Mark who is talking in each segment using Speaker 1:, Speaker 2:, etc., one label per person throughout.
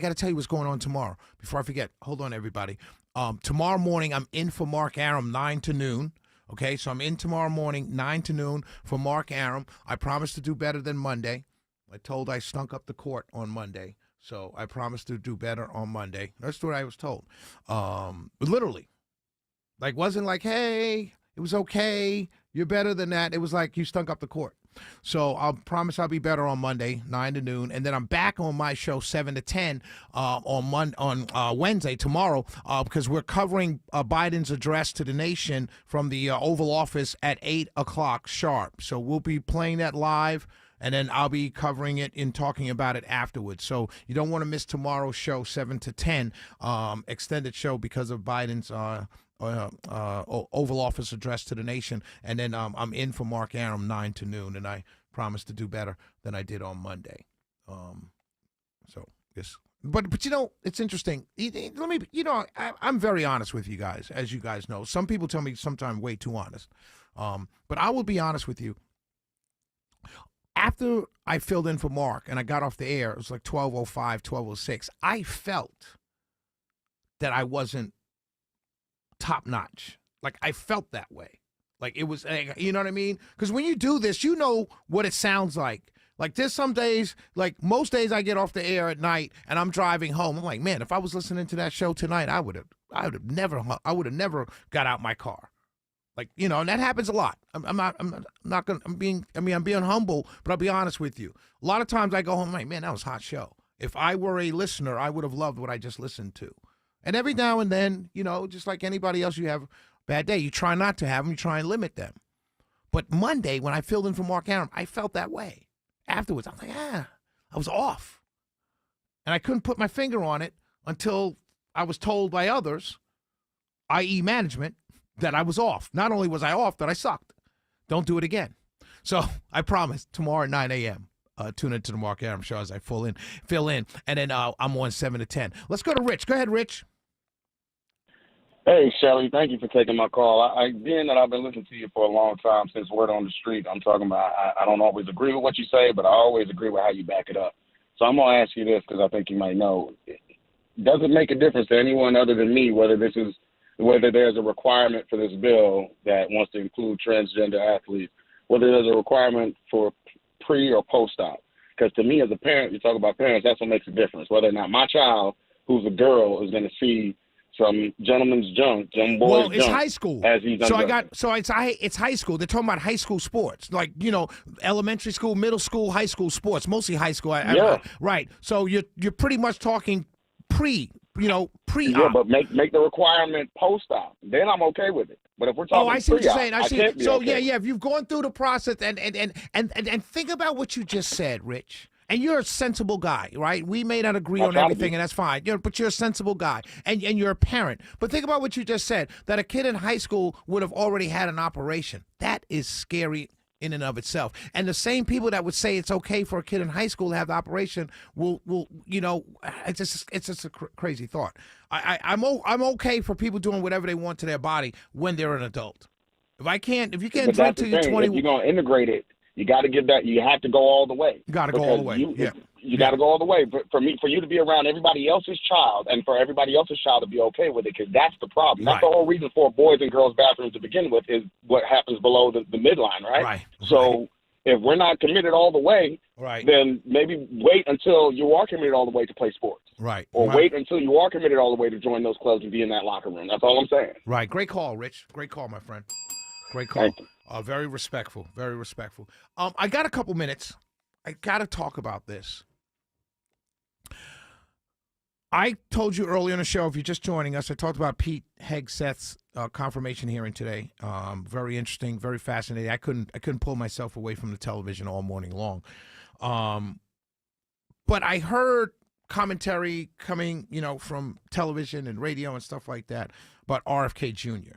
Speaker 1: got to tell you what's going on tomorrow before I forget. Hold on, everybody. Tomorrow morning, I'm in for Mark Arum, 9 to noon. Okay, so I'm in tomorrow morning, 9 to noon for Mark Arum. I promise to do better than Monday. I stunk up the court on Monday, so I promise to do better on Monday. That's what I was told. Literally. Like, wasn't like, hey, it was okay. You're better than that. It was like you stunk up the court. So I'll promise I'll be better on Monday, 9 to noon, and then I'm back on my show 7 to 10 on Wednesday tomorrow because we're covering Biden's address to the nation from the Oval Office at 8 o'clock sharp. So we'll be playing that live, and then I'll be covering it and talking about it afterwards. So you don't want to miss tomorrow's show 7 to 10 extended show because of Biden's Oval Office address to the nation, and then I'm in for Mark Arum 9 to noon, and I promise to do better than I did on Monday. So yes, but it's interesting. Let me, I'm very honest with you guys, as you guys know. Some people tell me sometimes way too honest, but I will be honest with you. After I filled in for Mark and I got off the air, it was like 12:05, 12:06. I felt that I wasn't top notch. Like, I felt that way. Like, it was, you know what I mean? Because when you do this, you know what it sounds like. Like, there's some days, like most days I get off the air at night and I'm driving home. I'm like, man, if I was listening to that show tonight, I would have never got out my car. Like, and that happens a lot. I'm being humble, but I'll be honest with you. A lot of times I go home, like, man, that was a hot show. If I were a listener, I would have loved what I just listened to. And every now and then, just like anybody else, you have a bad day. You try not to have them. You try and limit them. But Monday, when I filled in for Mark Arum, I felt that way. Afterwards, I'm like, I was off. And I couldn't put my finger on it until I was told by others, i.e. management, that I was off. Not only was I off, but I sucked. Don't do it again. So I promise, tomorrow at 9 a.m., tune into the Mark Arum Show as I fill in, and then I'm on 7 to 10. Let's go to Rich. Go ahead, Rich.
Speaker 2: Hey, Shelly, thank you for taking my call. Being that I've been listening to you for a long time, since Word on the Street, I'm talking about I don't always agree with what you say, but I always agree with how you back it up. So I'm going to ask you this because I think you might know. Does it make a difference to anyone other than me whether there's a requirement for this bill that wants to include transgender athletes, whether there's a requirement for pre or post-op? Because to me as a parent, you talk about parents, that's what makes a difference. Whether or not my child, who's a girl, is going to see some gentleman's junk, some boys'
Speaker 1: Well, it's
Speaker 2: junk
Speaker 1: high school.
Speaker 2: As he's
Speaker 1: it's high school. They're talking about high school sports, like elementary school, middle school, high school sports, mostly high school. Right. So you're pretty much talking pre.
Speaker 2: Yeah, but make the requirement post-op. Then I'm okay with it. But if we're talking
Speaker 1: I see what you're saying. I see. So
Speaker 2: okay.
Speaker 1: yeah. If you've gone through the process and think about what you just said, Rich. And you're a sensible guy, right? We may not agree on everything, and that's fine. But you're a sensible guy, and you're a parent. But think about what you just said, that a kid in high school would have already had an operation. That is scary in and of itself. And the same people that would say it's okay for a kid in high school to have the operation will it's just a crazy thought. I'm okay for people doing whatever they want to their body when they're an adult. If you can't drink till you're 20,
Speaker 2: if you're gonna integrate it, you got to give that. You have to go all the way.
Speaker 1: You got to go all the way.
Speaker 2: You got to go all the way. But for you to be around everybody else's child, and for everybody else's child to be okay with it, because that's the problem.
Speaker 1: Right.
Speaker 2: That's the whole reason for boys and girls bathrooms to begin with is what happens below the midline, right?
Speaker 1: Right.
Speaker 2: So if we're not committed all the way,
Speaker 1: right,
Speaker 2: then maybe wait until you are committed all the way to play sports.
Speaker 1: Right.
Speaker 2: Or wait until you are committed all the way to join those clubs and be in that locker room. That's all I'm saying.
Speaker 1: Right. Great call, Rich. Great call, my friend. Great call.
Speaker 2: Thank you.
Speaker 1: Very respectful. Very respectful. I got a couple minutes. I got to talk about this. I told you earlier in the show, if you're just joining us, I talked about Pete Hegseth's confirmation hearing today. Very interesting, very fascinating. I couldn't pull myself away from the television all morning long. But I heard commentary coming, from television and radio and stuff like that about RFK Jr.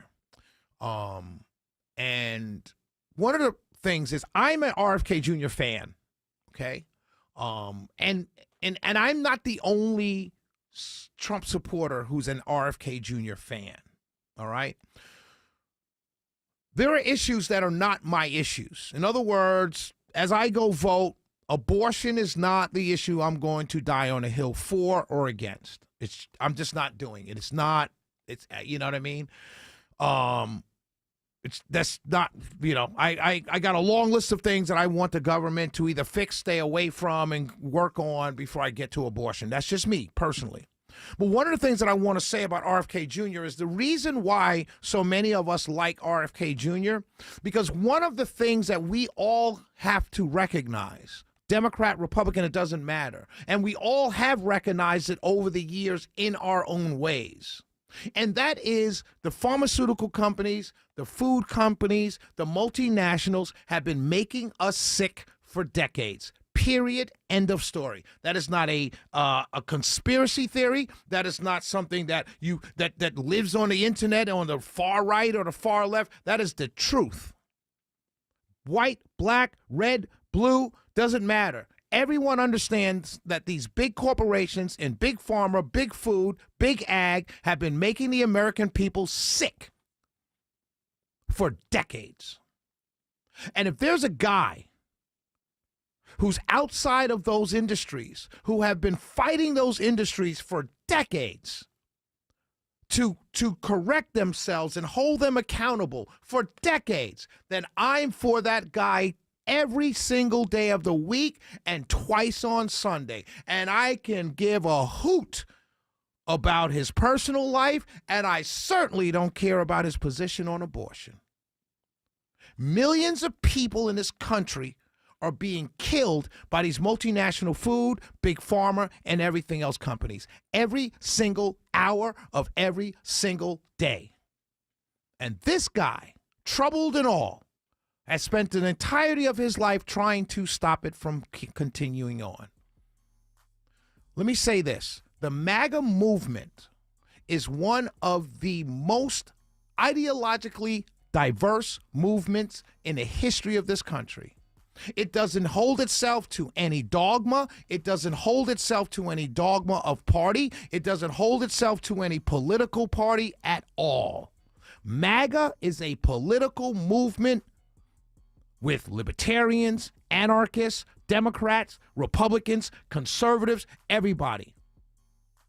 Speaker 1: And one of the things is I'm an RFK Jr. fan, okay? And I'm not the only Trump supporter who's an RFK Jr. fan, all right? There are issues that are not my issues. In other words, as I go vote, Abortion is not the issue I'm going to die on a hill for or against. I'm just not doing it. It's not. It's you know what I mean. That's not, I got a long list of things that I want the government to either fix, stay away from, and work on before I get to abortion. That's just me personally. But one of the things that I want to say about RFK Jr. is the reason why so many of us like RFK Jr., because one of the things that we all have to recognize, Democrat, Republican, it doesn't matter, and we all have recognized it over the years in our own ways. And that is the pharmaceutical companies, the food companies, the multinationals have been making us sick for decades. Period. End of story. That is not a conspiracy theory. That is not something that that lives on the internet on the far right or the far left. That is the truth. White, black, red, blue, doesn't matter. Everyone understands that these big corporations and big pharma, big food, big ag have been making the American people sick for decades. And if there's a guy who's outside of those industries, who have been fighting those industries for decades to correct themselves and hold them accountable for decades, then I'm for that guy every single day of the week and twice on Sunday. And I can give a hoot about his personal life, and I certainly don't care about his position on abortion. Millions of people in this country are being killed by these multinational food, big pharma, and everything else companies every single hour of every single day. And this guy, troubled and all, has spent the entirety of his life trying to stop it from continuing on. Let me say this. The MAGA movement is one of the most ideologically diverse movements in the history of this country. It doesn't hold itself to any dogma. It doesn't hold itself to any dogma of party. It doesn't hold itself to any political party at all. MAGA is a political movement with libertarians, anarchists, Democrats, Republicans, conservatives, everybody.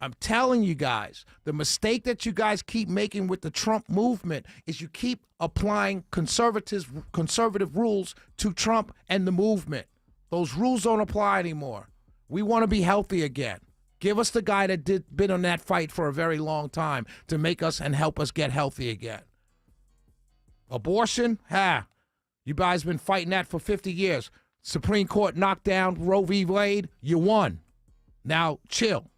Speaker 1: I'm telling you guys, the mistake that you guys keep making with the Trump movement is you keep applying conservative rules to Trump and the movement. Those rules don't apply anymore. We want to be healthy again. Give us the guy that been on that fight for a very long time to make us and help us get healthy again. Abortion? You guys been fighting that for 50 years. Supreme Court knocked down Roe v. Wade. You won. Now chill.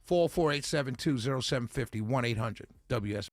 Speaker 1: 448-720-750, 1-800-WS.